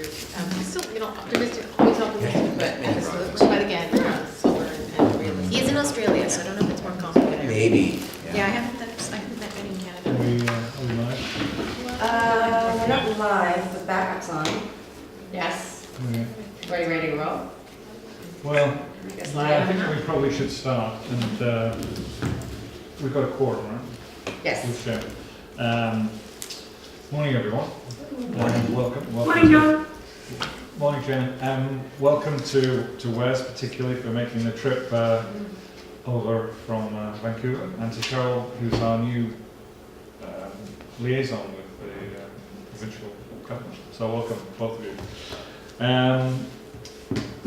Still, optimistic, always optimistic, but again, solar and realistic. He's in Australia, so I don't know if it's more complicated. Maybe. Yeah, I haven't met many in Canada. Are we live? We're not live, but backup's on. Yes. Okay. Ready to roll? Well, Guess I think we probably should start, and we've got a quorum, right? Yes. Good show. Morning, everyone. Welcome. Morning, John. Morning, Jen. Welcome to Wes, particularly for making the trip over from Vancouver, and to Cheryl, who's our new liaison with the provincial government. So welcome, both of you.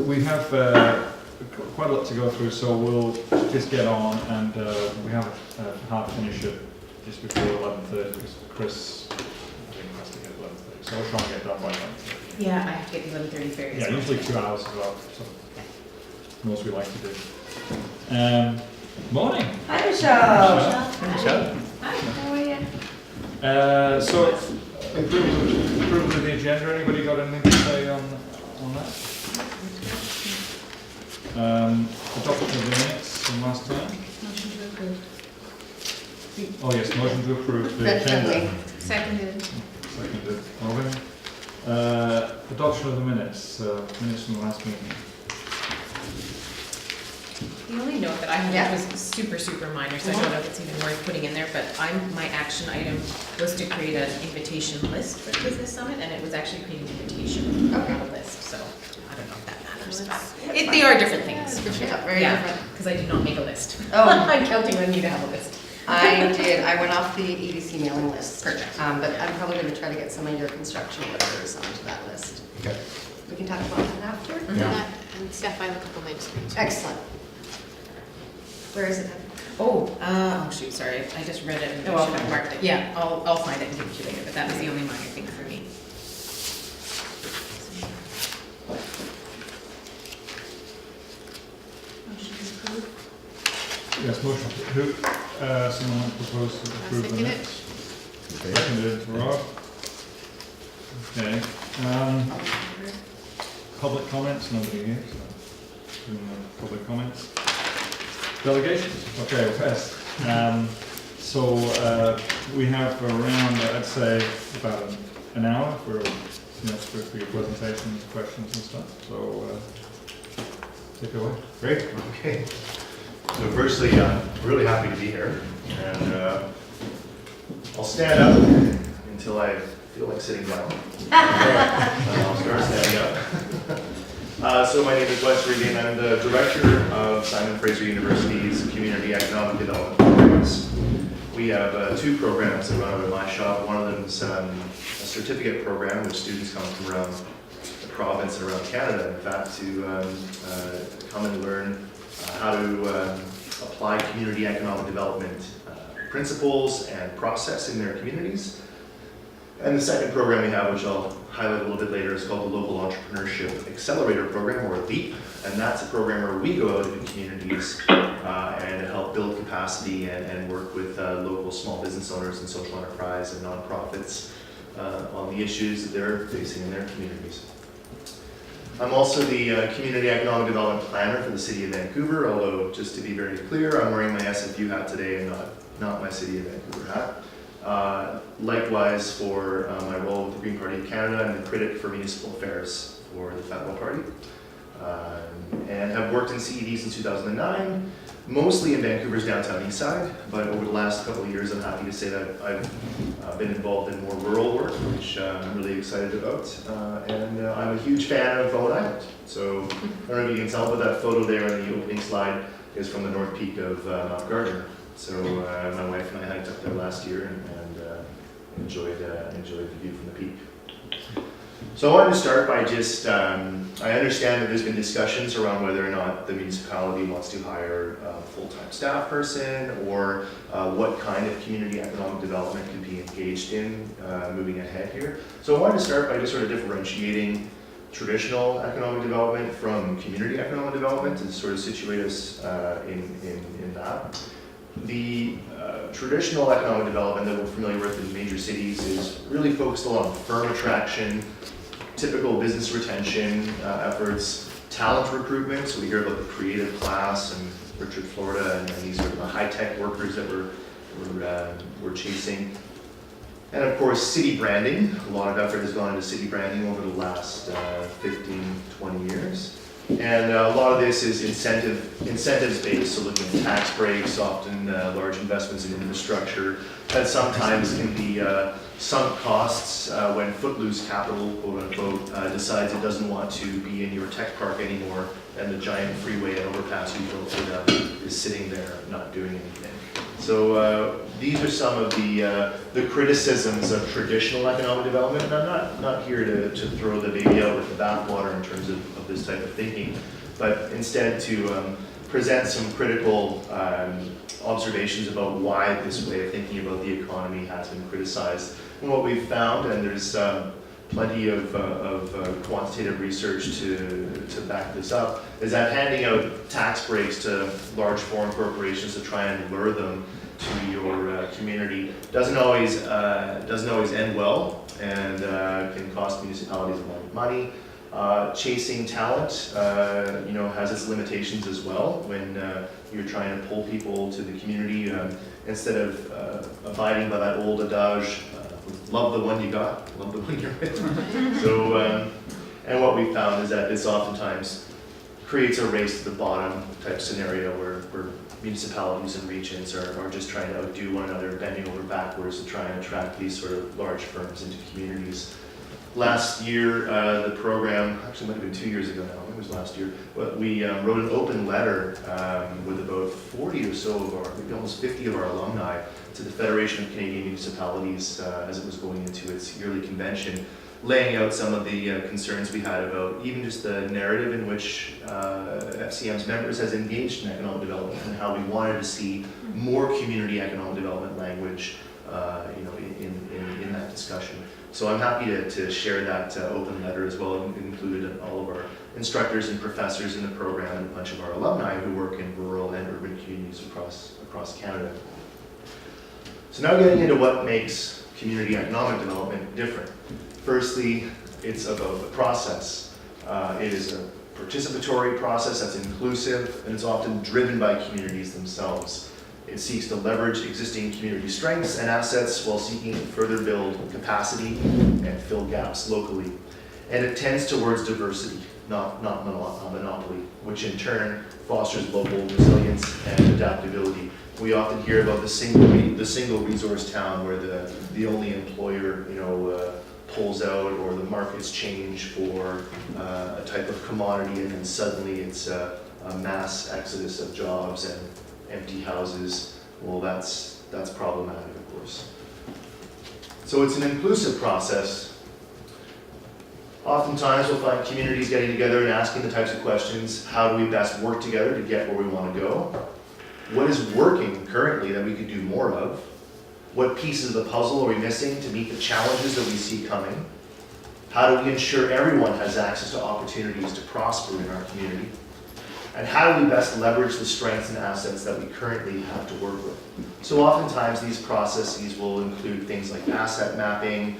We have quite a lot to go through, so we'll just get on, and we have a hard finish at just before 11:30 because Chris, I think, has to get 11:30. So we'll try and get done by 11:30. Yeah, I have to get 11:30 ferry. Yeah, usually 2 hours as well, so most we like to do. Morning. Hi, Michelle. Michelle. Hi, how are you? So, approval of the agenda, anybody got anything to say on that? Adoption of the minutes from last time? Motion to approve. Oh yes, motion to approve the agenda. Seconded. Seconded, Robin. Adoption of the minutes, minutes from the last meeting. The only note that I had was super, super minor, so I don't know if it's even worth putting in there, but my action item was to create an invitation list for the Business Summit, and it was actually creating an invitation, not a list, so I don't know if that matters. But they are different things. Yeah, very different. Because I did not make a list. Oh. I'm counting on you to have a list. I did. I went off the EDC mailing list. Perfect. But I'm probably going to try to get some of your construction workers onto that list. Okay. We can talk about that after. Yeah. And Steph, I have a couple names for you. Excellent. Where is it? Oh shoot, sorry, I just read it and I should have marked it. Yeah, I'll find it and give it to you later, but that was the only minor thing for me. Motion to approve. Yes, motion. Who, someone proposed to approve the Second it. minutes? Seconded, Rob. Okay. Public comments, nobody here, so no public comments. Delegations, okay, Wes. So we have around, I'd say, about an hour for your presentations, questions and stuff. So take it away. Great, okay. So firstly, I'm really happy to be here, and I'll stand up until I feel like sitting down. I'll start standing up. So my name is Wes Regan. I'm the director of Simon Fraser University's Community Economic Development Programs. We have two programs that run out of my shop. One of them is a certificate program, which students come from around the province and around Canada, in fact, to come and learn how to apply community economic development principles and process in their communities. And the second program we have, which I'll highlight a little bit later, is called the Local Entrepreneurship Accelerator Program, or LEAP. And that's a program where we go out into communities and help build capacity and work with local small business owners and social enterprise and nonprofits on the issues that they're facing in their communities. I'm also the Community Economic Development Planner for the City of Vancouver, although just to be very clear, I'm wearing my SFU hat today and not my City of Vancouver hat. Likewise for my role with the Green Party of Canada, I'm the critic for municipal affairs for the Federal Party, and have worked in CED since 2009, mostly in Vancouver's downtown east side, but over the last couple of years I'm happy to say that I've been involved in more rural work, which I'm really excited about, and I'm a huge fan of Bowen Island. So I don't know if you can tell, but that photo there in the opening slide is from the north peak of Mount Gardner. So my wife and I hiked up there last year and enjoyed the view from the peak. So I wanted to start by just, I understand that there's been discussions around whether or not the municipality wants to hire a full-time staff person, or what kind of community economic development can be engaged in moving ahead here. So I wanted to start by just sort of differentiating traditional economic development from community economic development to sort of situate us in that. The traditional economic development that we're familiar with in major cities is really focused a lot on firm attraction, typical business retention efforts, talent recruitment, so we hear about the creative class and Richard, Florida, and these sort of the high-tech workers that we're chasing. And of course, city branding. A lot of effort has gone into city branding over the last 15, 20 years. And a lot of this is incentives-based, so looking at tax breaks, often large investments in infrastructure, that sometimes can be sunk costs when footloose capital, quote unquote, decides it doesn't want to be in your tech park anymore, and the giant freeway and overpass you built for them is sitting there not doing anything. So these are some of the criticisms of traditional economic development, and I'm not here to throw the baby out with the bathwater in terms of this type of thinking, but instead to present some critical observations about why this way of thinking about the economy has been criticized. And what we've found, and there's plenty of quantitative research to back this up, is that handing out tax breaks to large foreign corporations to try and lure them to your community doesn't always end well, and can cost municipalities a lot of money. Chasing talent, has its limitations as well. When you're trying to pull people to the community, instead of abiding by that old adage, love the one you got, love the one you're with. So, and what we found is that this oftentimes creates a race to the bottom type scenario where municipalities and regions are just trying to outdo one another, bending over backwards to try and attract these sort of large firms into communities. Last year, the program, actually might have been 2 years ago now, it was last year, but we wrote an open letter with about 40 or so of our, maybe almost 50 of our alumni to the Federation of Canadian Municipalities as it was going into its yearly convention, laying out some of the concerns we had about even just the narrative in which FCM's members has engaged in economic development, and how we wanted to see more community economic development language in that discussion. So I'm happy to share that open letter as well. It included all of our instructors and professors in the program and a bunch of our alumni who work in rural and urban communities across Canada. So now getting into what makes community economic development different. Firstly, it's about the process. It is a participatory process that's inclusive, and it's often driven by communities themselves. It seeks to leverage existing community strengths and assets while seeking to further build capacity and fill gaps locally. And it tends towards diversity, not monopoly, which in turn fosters local resilience and adaptability. We often hear about the single resource town where the only employer pulls out, or the markets change for a type of commodity, and then suddenly it's a mass exodus of jobs and empty houses. Well, that's problematic, of course. So it's an inclusive process. Oftentimes we'll find communities getting together and asking the types of questions: how do we best work together to get where we want to go? What is working currently that we could do more of? What pieces of the puzzle are we missing to meet the challenges that we see coming? How do we ensure everyone has access to opportunities to prosper in our community? And how do we best leverage the strengths and assets that we currently have to work with? So oftentimes these processes will include things like asset mapping,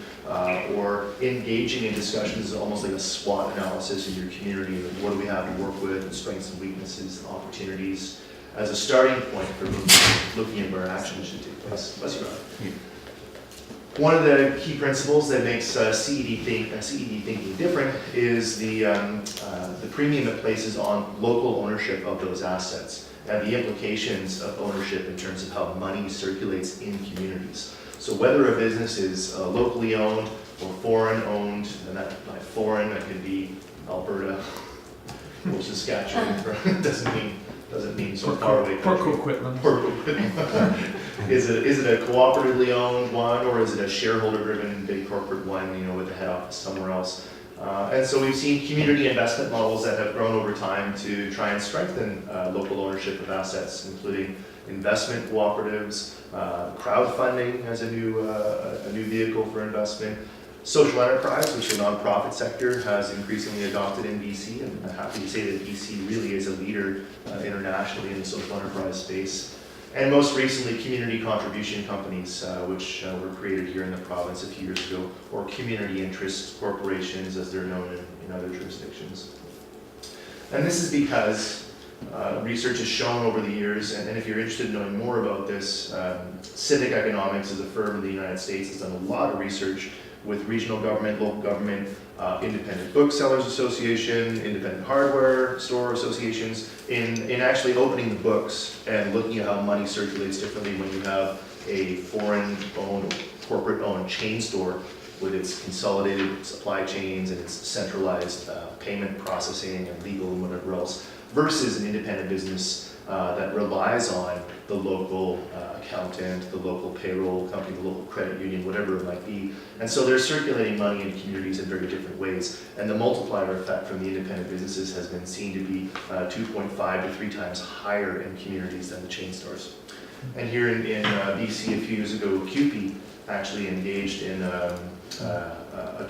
or engaging in discussions, almost like a SWOT analysis in your community of what do we have to work with, and strengths and weaknesses and opportunities, as a starting point for looking at where action should take place. Bless you, Rob. One of the key principles that makes CED thinking different is the premium it places on local ownership of those assets, and the implications of ownership in terms of how money circulates in communities. So whether a business is locally owned or foreign owned, and that by foreign, that could be Alberta or Saskatchewan, doesn't mean so far away country. Port Coquitlam. Is it a cooperatively owned one, or is it a shareholder-driven big corporate one, with the head office somewhere else? And so we've seen community investment models that have grown over time to try and strengthen local ownership of assets, including investment cooperatives, crowdfunding as a new vehicle for investment. Social enterprise, which the nonprofit sector has increasingly adopted in BC, and I'm happy to say that BC really is a leader internationally in the social enterprise space. And most recently, community contribution companies, which were created here in the province a few years ago, or community interest corporations as they're known in other jurisdictions. And this is because research has shown over the years, and if you're interested in knowing more about this, Civic Economics is a firm in the United States that's done a lot of research with regional government, local government, independent booksellers association, independent hardware store associations, in actually opening the books and looking at how money circulates differently when you have a foreign-owned, corporate-owned chain store with its consolidated supply chains and its centralized payment processing and legal and whatever else, versus an independent business that relies on the local accountant, the local payroll company, the local credit union, whatever it might be. And so they're circulating money in communities in very different ways. And the multiplier effect from the independent businesses has been seen to be 2.5 to 3 times higher in communities than the chain stores. And here in BC a few years ago, CUPE actually engaged in a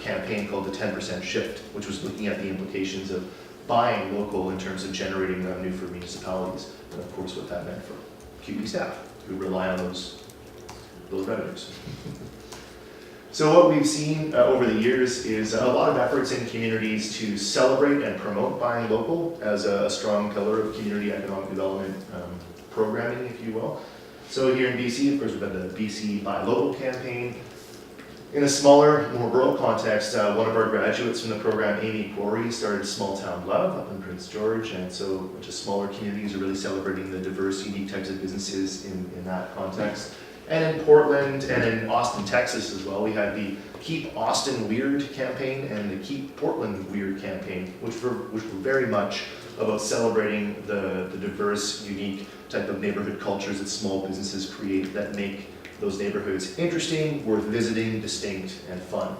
campaign called the 10% Shift, which was looking at the implications of buying local in terms of generating revenue for municipalities, and of course what that meant for CUPE staff who rely on those revenues. So what we've seen over the years is a lot of efforts in communities to celebrate and promote buying local as a strong pillar of community economic development programming, if you will. So here in BC, of course, we've got the BC Buy Local campaign. In a smaller, more rural context, one of our graduates from the program, Amy Corey, started Small Town Love up in Prince George, and so just smaller communities are really celebrating the diverse, unique types of businesses in that context. And in Portland and in Austin, Texas as well, we had the Keep Austin Weird campaign and the Keep Portland Weird campaign, which were very much about celebrating the diverse, unique type of neighborhood cultures that small businesses create that make those neighborhoods interesting, worth visiting, distinct, and fun.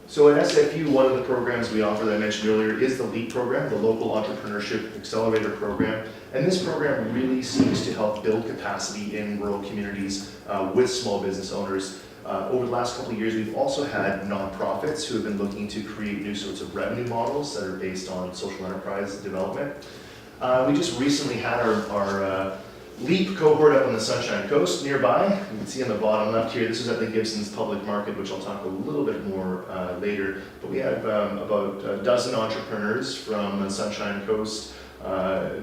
So at SFU, one of the programs we offer that I mentioned earlier is the LEAP program, the Local Entrepreneurship Accelerator Program. And this program really seeks to help build capacity in rural communities with small business owners. Over the last couple of years, we've also had nonprofits who have been looking to create new sorts of revenue models that are based on social enterprise development. We just recently had our LEAP cohort up on the Sunshine Coast nearby. You can see on the bottom left here, this is at the Gibson's Public Market, which I'll talk a little bit more later. But we have about a dozen entrepreneurs from the Sunshine Coast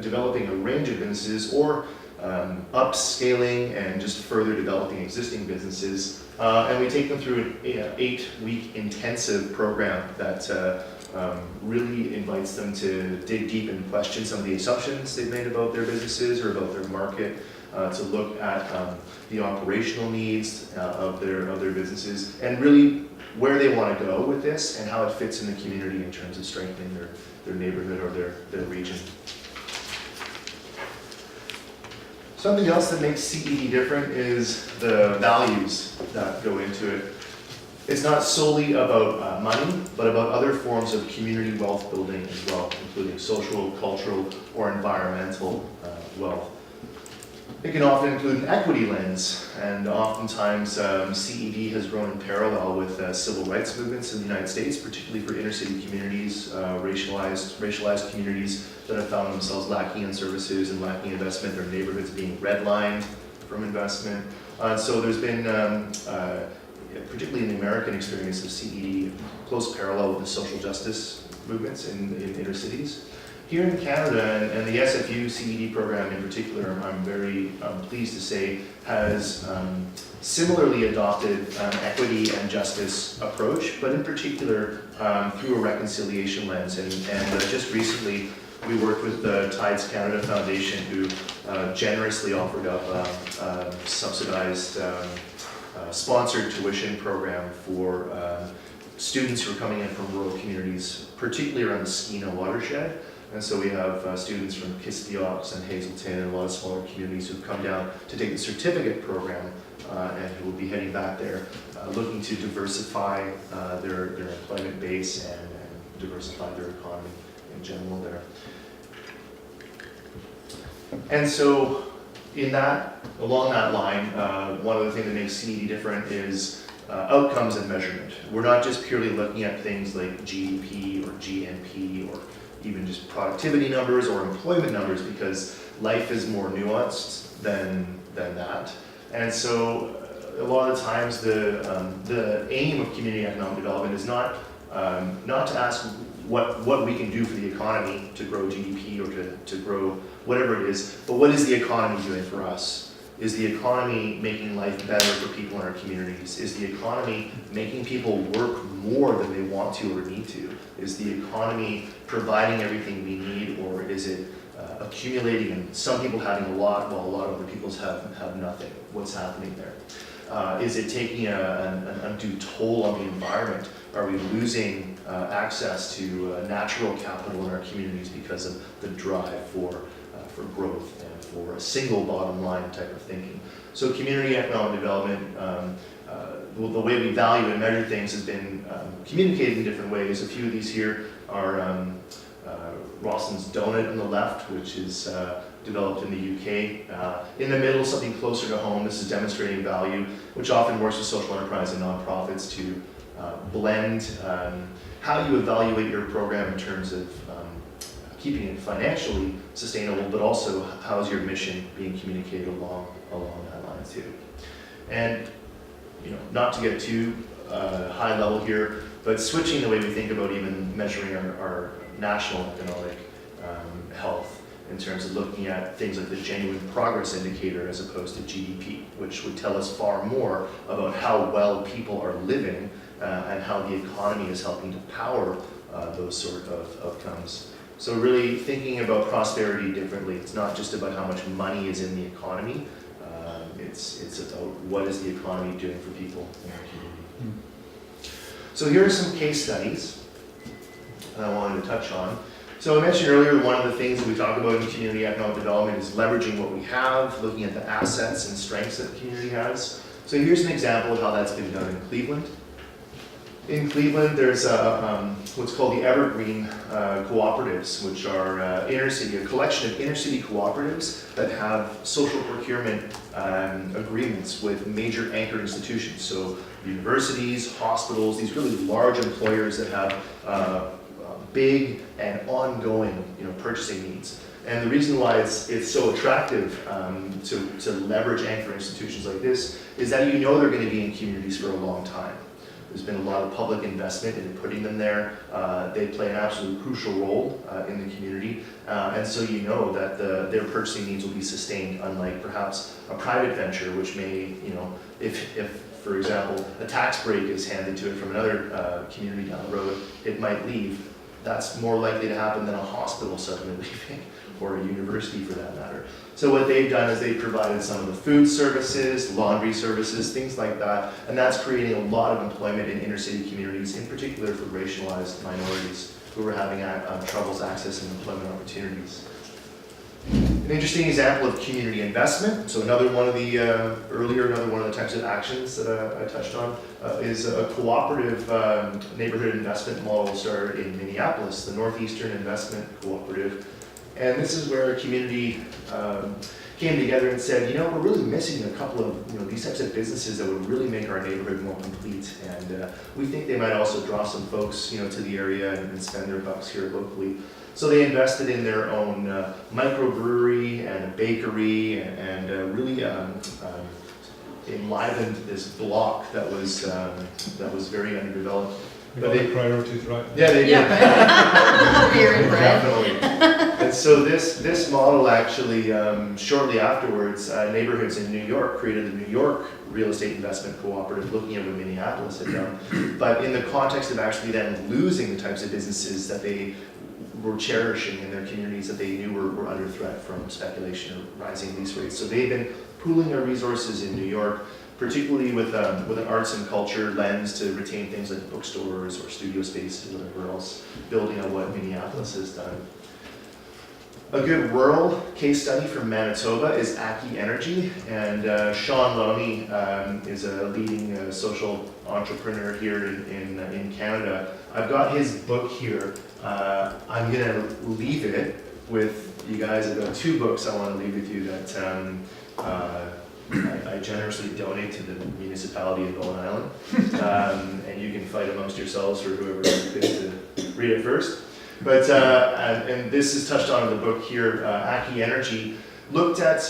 developing a range of businesses or upscaling and just further developing existing businesses. And we take them through an 8-week intensive program that really invites them to dig deep and question some of the assumptions they've made about their businesses or about their market, to look at the operational needs of their businesses, and really where they want to go with this and how it fits in the community in terms of strengthening their neighborhood or their region. Something else that makes CED different is the values that go into it. It's not solely about money, but about other forms of community wealth building as well, including social, cultural, or environmental wealth. It can often include an equity lens, and oftentimes CED has grown in parallel with civil rights movements in the United States, particularly for inner city communities, racialized communities that have found themselves lacking in services and lacking investment, their neighborhoods being redlined from investment. So there's been particularly in the American experience of CED, close parallel with the social justice movements in inner cities. Here in Canada, and the SFU CED program in particular, I'm very pleased to say, has similarly adopted an equity and justice approach, but in particular through a reconciliation lens. And just recently, we worked with the Tides Canada Foundation, who generously offered up a subsidized sponsored tuition program for students who are coming in from rural communities, particularly around the Skeena watershed. And so we have students from Kiskioks and Hazelton and a lot of smaller communities who've come down to take the certificate program and who will be heading back there, looking to diversify their employment base and diversify their economy in general there. And so along that line, one of the things that makes CED different is outcomes and measurement. We're not just purely looking at things like GDP or GNP or even just productivity numbers or employment numbers, because life is more nuanced than that. And so a lot of times the aim of community economic development is not to ask what we can do for the economy to grow GDP or to grow whatever it is, but what is the economy doing for us? Is the economy making life better for people in our communities? Is the economy making people work more than they want to or need to? Is the economy providing everything we need, or is it accumulating and some people having a lot while a lot of other people have nothing? What's happening there? Is it taking an undue toll on the environment? Are we losing access to natural capital in our communities because of the drive for growth and for a single bottom line type of thinking? So community economic development, the way we value and measure things has been communicated in different ways. A few of these here are Rawson's Donut on the left, which is developed in the UK. In the middle, something closer to home. This is demonstrating value, which often works with social enterprise and nonprofits to blend how you evaluate your program in terms of keeping it financially sustainable, but also how's your mission being communicated along that line too. And not to get too high level here, but switching the way we think about even measuring our national economic health in terms of looking at things like the genuine progress indicator as opposed to GDP, which would tell us far more about how well people are living and how the economy is helping to power those sort of outcomes. So really thinking about prosperity differently. It's not just about how much money is in the economy. It's about what is the economy doing for people in our community. So here are some case studies that I wanted to touch on. So I mentioned earlier, one of the things that we talk about in community economic development is leveraging what we have, looking at the assets and strengths that the community has. So here's an example of how that's been done in Cleveland. In Cleveland, there's what's called the Evergreen Cooperatives, which are a collection of inner city cooperatives that have social procurement agreements with major anchor institutions. So universities, hospitals, these really large employers that have big and ongoing purchasing needs. And the reason why it's so attractive to leverage anchor institutions like this is that they're going to be in communities for a long time. There's been a lot of public investment in putting them there. They play an absolutely crucial role in the community. And so that their purchasing needs will be sustained, unlike perhaps a private venture, which may, if for example, a tax break is handed to it from another community down the road, it might leave. That's more likely to happen than a hospital suddenly leaving, or a university for that matter. So what they've done is they've provided some of the food services, laundry services, things like that, and that's creating a lot of employment in inner city communities, in particular for racialized minorities who are having troubles accessing employment opportunities. An interesting example of community investment, so another one of the types of actions that I touched on is a cooperative neighborhood investment model started in Minneapolis, the Northeastern Investment Cooperative. And this is where a community came together and said, we're really missing a couple of these types of businesses that would really make our neighborhood more complete. And we think they might also draw some folks to the area and spend their bucks here locally. So they invested in their own microbrewery and a bakery and really enlivened this block that was very underdeveloped. They got their priorities right. Yeah, they did. Beer and bread. Definitely. And so this model actually, shortly afterwards, neighborhoods in New York created the New York Real Estate Investment Cooperative, looking at what Minneapolis had done. But in the context of actually then losing the types of businesses that they were cherishing in their communities that they knew were under threat from speculation or rising lease rates. So they've been pooling their resources in New York, particularly with an arts and culture lens to retain things like bookstores or studio spaces or whatever else, building on what Minneapolis has done. A good rural case study from Manitoba is Aki Energy, and Sean Loney is a leading social entrepreneur here in Canada. I've got his book here. I'm going to leave it with you guys. I've got two books I want to leave with you that I generously donate to the municipality of Bowen Island. And you can fight amongst yourselves for whoever fits to read it first. But, and this is touched on in the book here, Aki Energy looked at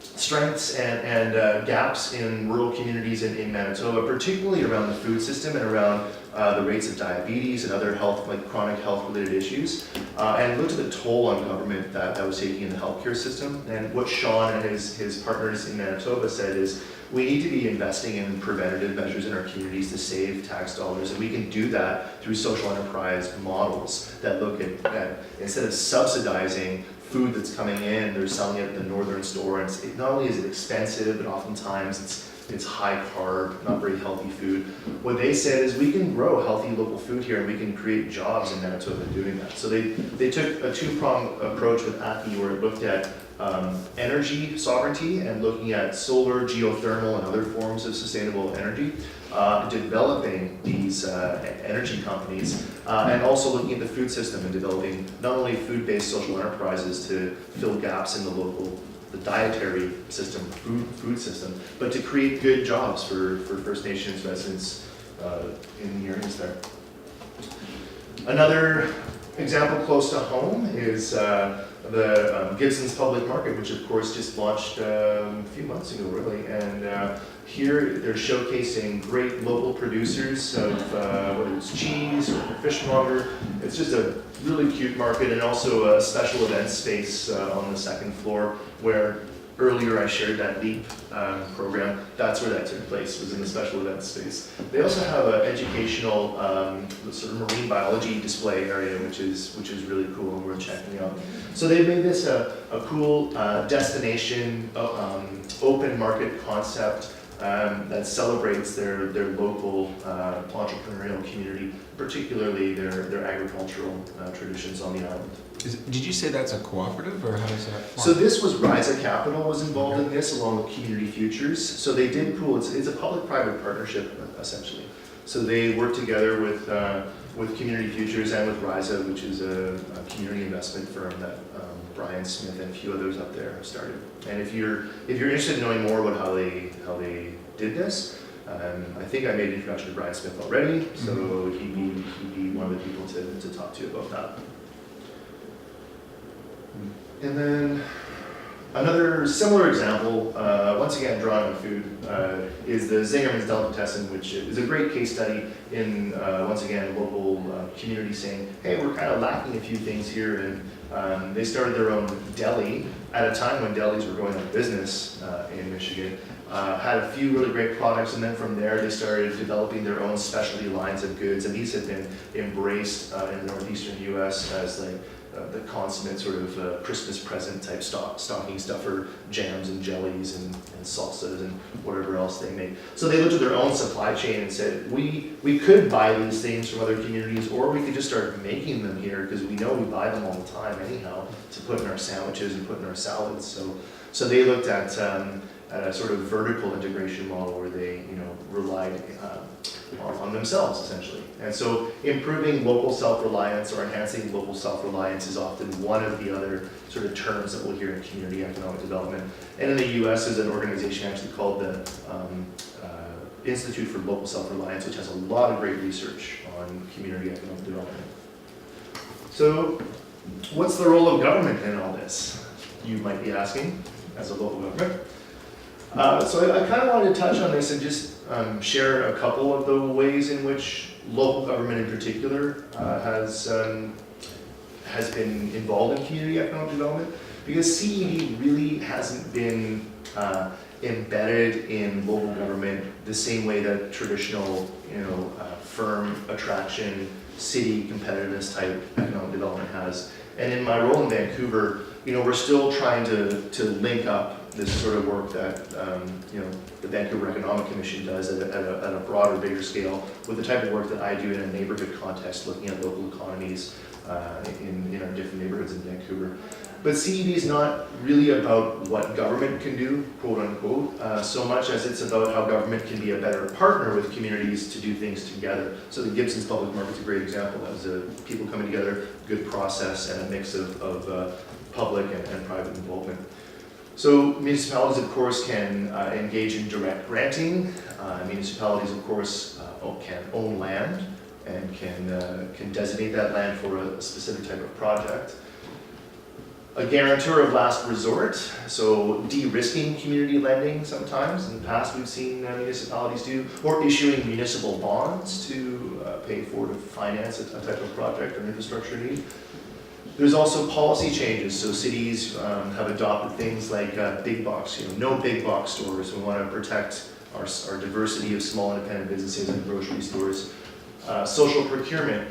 strengths and gaps in rural communities in Manitoba, particularly around the food system and around the rates of diabetes and other health, like chronic health-related issues, and looked at the toll on government that was taking in the healthcare system. And what Sean and his partners in Manitoba said is, we need to be investing in preventative measures in our communities to save tax dollars, and we can do that through social enterprise models that look at instead of subsidizing food that's coming in, they're selling it at the northern store, and not only is it expensive, but oftentimes it's high carb, not very healthy food. What they said is we can grow healthy local food here, and we can create jobs in Manitoba doing that. So they took a two-pronged approach with Aki, where it looked at energy sovereignty and looking at solar, geothermal, and other forms of sustainable energy, developing these energy companies, and also looking at the food system and developing not only food-based social enterprises to fill gaps in the dietary system, food system, but to create good jobs for First Nations residents in the areas there. Another example close to home is the Gibson's Public Market, which of course just launched a few months ago, really. And here they're showcasing great local producers of whether it's cheese or fishmonger. It's just a really cute market, and also a special event space on the second floor, where earlier I shared that LEAP program. That's where that took place, was in the special events space. They also have an educational sort of marine biology display area, which is really cool and worth checking out. So they've made this a cool destination, open market concept that celebrates their local entrepreneurial community, particularly their agricultural traditions on the island. Did you say that's a cooperative, or how does that work? So this was Risa Capital was involved in this, along with Community Futures. So they did pool. It's a public-private partnership essentially. So they worked together with Community Futures and with Risa, which is a community investment firm that Brian Smith and a few others up there have started. And if you're interested in knowing more about how they did this, I think I made an introduction to Brian Smith already. So he'd be one of the people to talk to about that. And then another similar example, once again drawn on food, is the Zingerman's Delicatessen, which is a great case study in, once again, local community saying, hey, we're kind of lacking a few things here, and they started their own deli at a time when delis were going out of business in Michigan. Had a few really great products, and then from there they started developing their own specialty lines of goods, and these have been embraced in the northeastern U.S. as like the consummate sort of Christmas present type stocking stuffer, jams and jellies and salsas and whatever else they make. So they looked at their own supply chain and said, we could buy these things from other communities, or we could just start making them here, because we know we buy them all the time anyhow to put in our sandwiches and put in our salads. So they looked at a sort of vertical integration model where they relied on themselves essentially. And so improving local self-reliance or enhancing local self-reliance is often one of the other sort of terms that we'll hear in community economic development. And in the US there's an organization actually called the Institute for Local Self-Reliance, which has a lot of great research on community economic development. So what's the role of government in all this? You might be asking, as a local government. So I kind of wanted to touch on this and just share a couple of the ways in which local government in particular has been involved in community economic development, because CED really hasn't been embedded in local government the same way that traditional firm attraction, city competitiveness type economic development has. And in my role in Vancouver, we're still trying to link up this sort of work that the Vancouver Economic Commission does at a broader, bigger scale with the type of work that I do in a neighborhood context, looking at local economies in our different neighborhoods in Vancouver. But CED is not really about what government can do, quote unquote, so much as it's about how government can be a better partner with communities to do things together. So the Gibson's Public Market's a great example. That was people coming together, good process, and a mix of public and private involvement. So municipalities, of course, can engage in direct granting. Municipalities, of course, can own land and can designate that land for a specific type of project. A guarantor of last resort, so de-risking community lending sometimes. In the past, we've seen municipalities do, or issuing municipal bonds to pay for, to finance a type of project or infrastructure need. There's also policy changes, so cities have adopted things like big box, no big box stores. We want to protect our diversity of small independent businesses and grocery stores. Social procurement,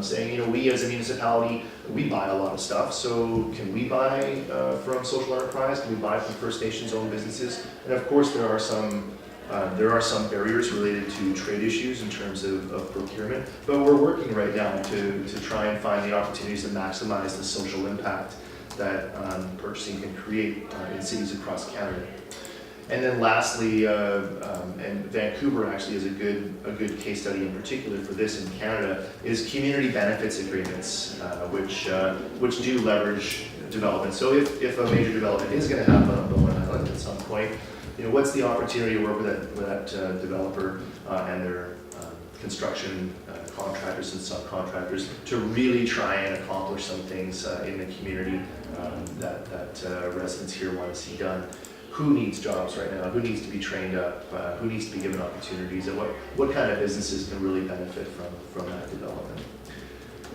saying, we as a municipality, we buy a lot of stuff, so can we buy from social enterprise? Can we buy from First Nations owned businesses? And of course, there are some barriers related to trade issues in terms of procurement, but we're working right now to try and find the opportunities to maximize the social impact that purchasing can create in cities across Canada. And then lastly, and Vancouver actually is a good case study in particular for this in Canada, is community benefits agreements, which do leverage development. So if a major development is going to happen on Bowen Island at some point, what's the opportunity to work with that developer and their construction contractors and subcontractors to really try and accomplish some things in the community that residents here want to see done. Who needs jobs right now? Who needs to be trained up? Who needs to be given opportunities? And what kind of businesses can really benefit from that development?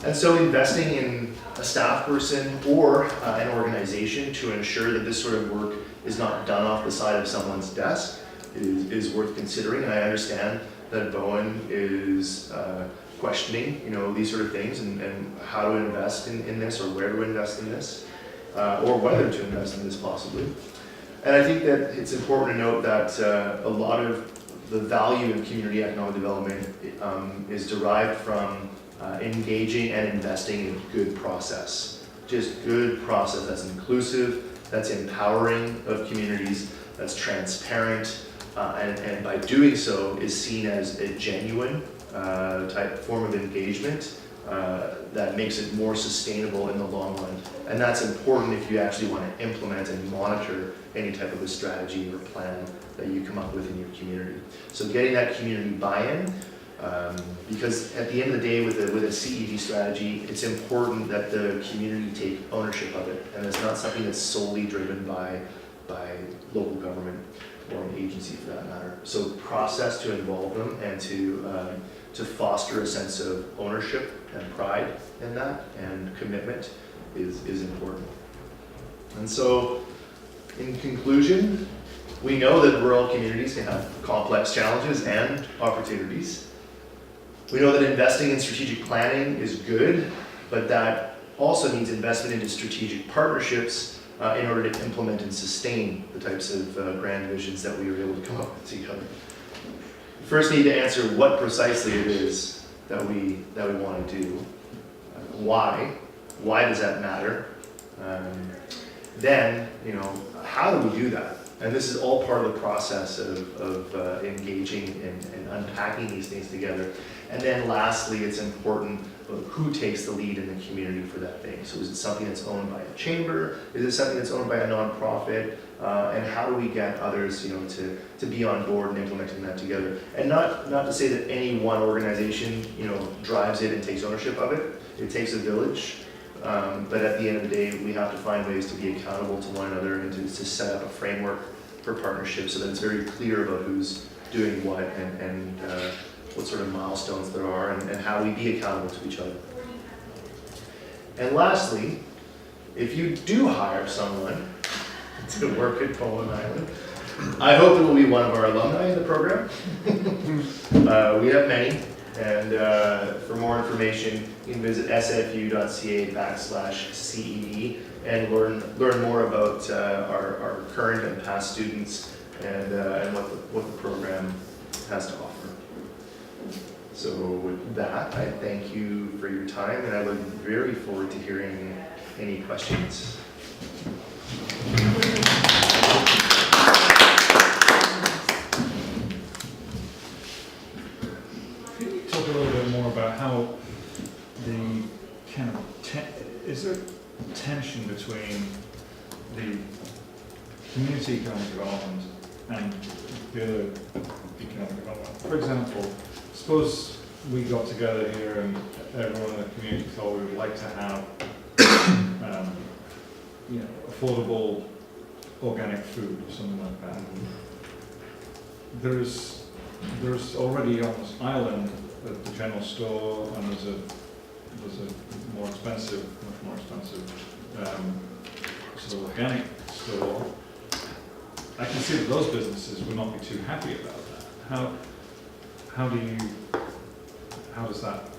And so investing in a staff person or an organization to ensure that this sort of work is not done off the side of someone's desk is worth considering. And I understand that Bowen is questioning, these sort of things and how to invest in this, or where to invest in this, or whether to invest in this possibly. And I think that it's important to note that a lot of the value in community economic development is derived from engaging and investing in good process. Just good process that's inclusive, that's empowering of communities, that's transparent, and by doing so is seen as a genuine type form of engagement that makes it more sustainable in the long run. And that's important if you actually want to implement and monitor any type of a strategy or plan that you come up with in your community. So getting that community buy-in, because at the end of the day with a CED strategy, it's important that the community take ownership of it, and it's not something that's solely driven by local government or an agency for that matter. So process to involve them and to foster a sense of ownership and pride in that, and commitment is important. And so, in conclusion, we know that rural communities can have complex challenges and opportunities. We know that investing in strategic planning is good, but that also needs investment into strategic partnerships in order to implement and sustain the types of grand visions that we were able to come up with together. We first need to answer what precisely it is that we want to do. Why does that matter? Then, how do we do that? And this is all part of the process of engaging and unpacking these things together. And then lastly, it's important who takes the lead in the community for that thing. So is it something that's owned by a chamber? Is it something that's owned by a nonprofit? And how do we get others, to be on board and implementing that together? And not to say that any one organization, drives it and takes ownership of it. It takes a village. But at the end of the day, we have to find ways to be accountable to one another and to set up a framework for partnership so that it's very clear about who's doing what and what sort of milestones there are and how we be accountable to each other. And lastly, if you do hire someone to work at Bowen Island, I hope it will be one of our alumni in the program. We have many. And for more information, you can visit sfu.ca/CED and learn more about our current and past students and what the program has to offer. So with that, I thank you for your time, and I look very forward to hearing any questions. Talk a little bit more about how the kind of is there tension between the community economic development and the other economic development? For example, suppose we got together here and everyone in the community thought we would like to have, affordable organic food or something like that. There's already on this island at the general store, and there's a more expensive, much more expensive, sort of organic store. I can see that those businesses would not be too happy about that. How does that?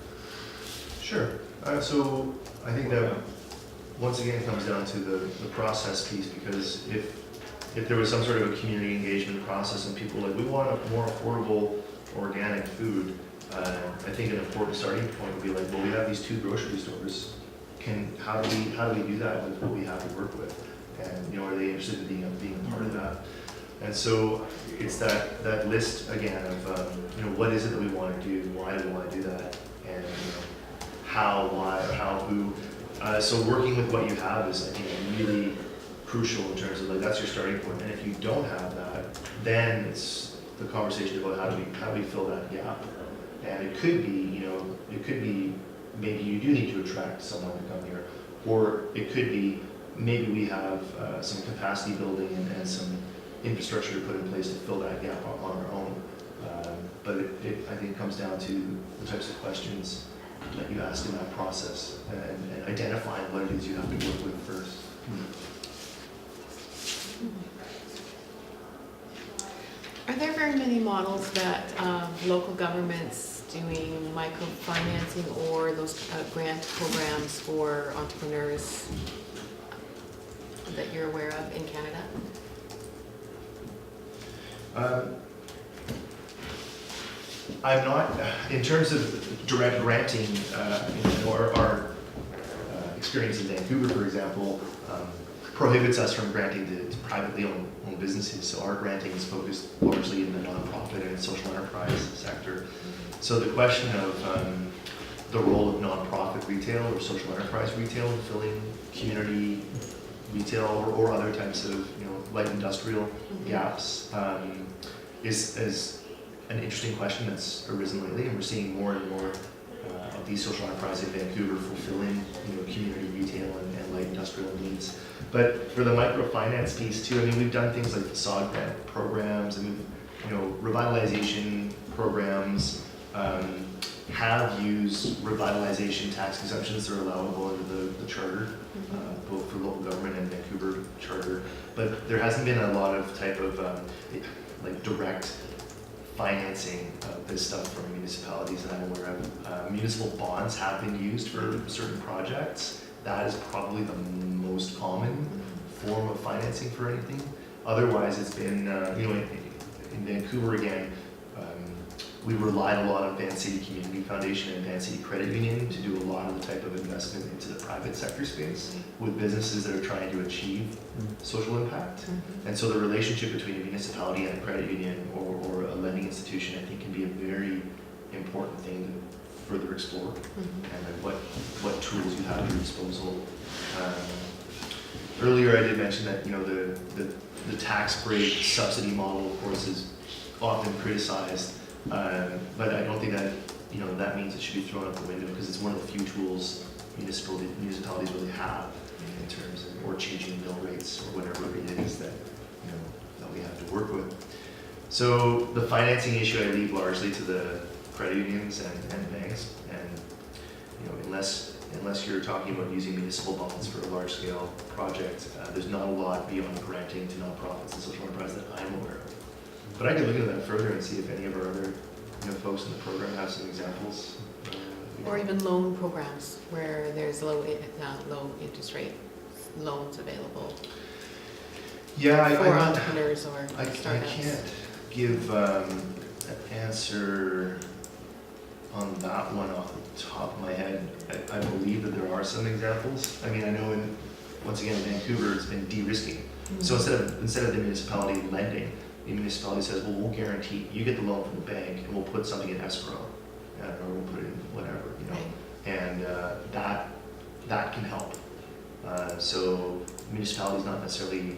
Sure. So I think that once again it comes down to the process piece, because if there was some sort of a community engagement process and people like, we want a more affordable organic food, I think an important starting point would be like, well, we have these 2 grocery stores. How do we do that with what we have to work with? And are they interested in being a part of that? And so it's that list again of what is it that we want to do, why do we want to do that, and how, why, or how, who. So working with what you have is, I think, really crucial in terms of like that's your starting point. And if you don't have that, then it's the conversation about how do we fill that gap. And it could be maybe you do need to attract someone to come here, or it could be maybe we have some capacity building and some infrastructure to put in place to fill that gap on our own. But I think it comes down to the types of questions that you ask in that process and identifying what it is you have to work with first. Are there very many models that local governments doing microfinancing or those grant programs for entrepreneurs that you're aware of in Canada? I'm not, in terms of direct granting, our experience in Vancouver, for example, prohibits us from granting to privately owned businesses. So our granting is focused largely in the nonprofit and social enterprise sector. So the question of the role of nonprofit retail or social enterprise retail in filling community retail or other types of light industrial gaps is an interesting question that's arisen lately, and we're seeing more and more of these social enterprises in Vancouver fulfilling community retail and light industrial needs. But for the microfinance piece too, I mean, we've done things like facade grant programs, and revitalization programs have used revitalization tax exemptions that are allowable under the charter, both for local government and Vancouver charter. But there hasn't been a lot of type of like direct financing of this stuff from municipalities that I'm aware of. Municipal bonds have been used for certain projects. That is probably the most common form of financing for anything. Otherwise, it's been, in Vancouver again, we relied a lot on Van City Community Foundation and Van City Credit Union to do a lot of the type of investment into the private sector space with businesses that are trying to achieve social impact. And so the relationship between a municipality and a credit union or a lending institution, I think, can be a very important thing to further explore, and like what tools you have at your disposal. Earlier I did mention that the tax break subsidy model, of course, is often criticized. But I don't think that that means it should be thrown out the window, because it's one of the few tools municipalities really have in terms of or changing mill rates or whatever it is that that we have to work with. So the financing issue I leave largely to the credit unions and banks, and unless you're talking about using municipal bonds for a large scale project, there's not a lot beyond granting to nonprofits and social enterprises that I'm aware of. But I can look into that further and see if any of our other folks in the program have some examples. Or even loan programs where there's low interest rate loans available Yeah, for entrepreneurs or I startups. can't give an answer on that one off the top of my head. I believe that there are some examples. I mean, I know once again in Vancouver it's been de-risking. So instead of the municipality lending, the municipality says, well, we'll guarantee, you get the loan from the bank and we'll put something in escrow, or we'll put it in whatever, Right. and that can help. So municipality's not necessarily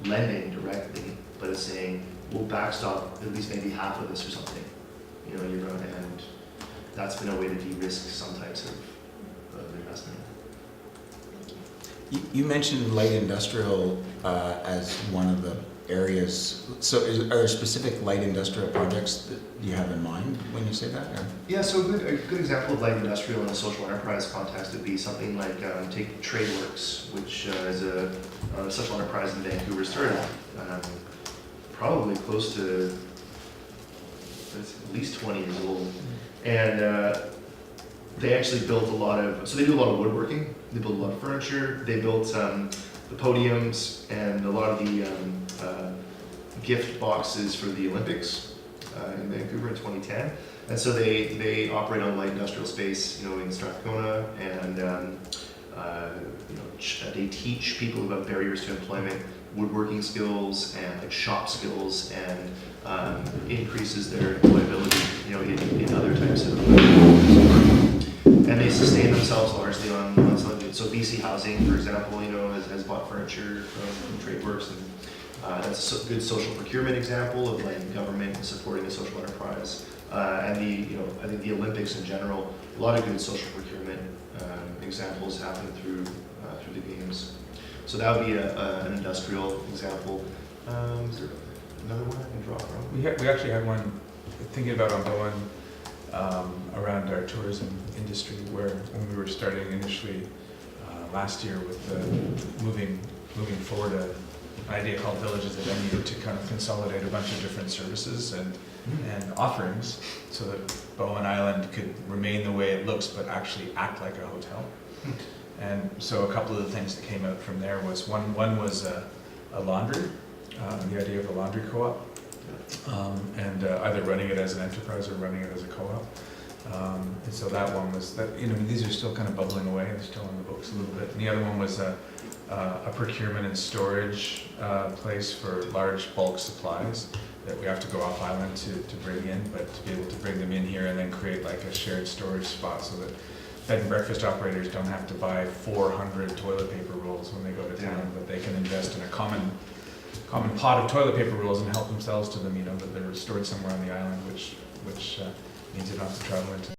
lending directly, but it's saying, we'll backstop at least maybe half of this or something, and that's been a way to de-risk some types of investment. You mentioned light industrial as one of the areas. So are there specific light industrial projects that you have in mind when you say that? Or? Yeah, so a good example of light industrial in a social enterprise context would be something like take TradeWorks, which is a social enterprise in Vancouver, started probably close to it's at least 20 years old, and they actually built a lot of. So they do a lot of woodworking. They build a lot of furniture. They built the podiums and a lot of the gift boxes for the Olympics in Vancouver in 2010. And so they operate on light industrial space, in Strathcona, and they teach people about barriers to employment, woodworking skills, and like shop skills, and increases their employability, in other types of. And they sustain themselves largely on something. So BC Housing, for example, has bought furniture from TradeWorks, and that's a good social procurement example of like government supporting a social enterprise. And I think the Olympics in general, a lot of good social procurement examples happen through the games. So that would be an industrial example. Is there another one I can draw from? We actually had one thinking about on Bowen. Around our tourism industry, where when we were starting initially last year with moving forward an idea called Villages of Venue to kind of consolidate a bunch of different services and offerings so that Bowen Island could remain the way it looks but actually act like a hotel. And so a couple of the things that came out from there was one was a laundry, the idea of a laundry co-op. And either running it as an enterprise or running it as a co-op. And so that one was that. These are still kind of bubbling away. They're still on the books a little bit. And the other one was a procurement and storage place for large bulk supplies that we have to go off island to bring in, but to be able to bring them in here and then create like a shared storage spot so that bed and breakfast operators don't have to buy 400 toilet paper rolls when they go to town, but they can invest in a common pot of toilet paper rolls and help themselves to them, that they're stored somewhere on the island, which means they don't have to travel into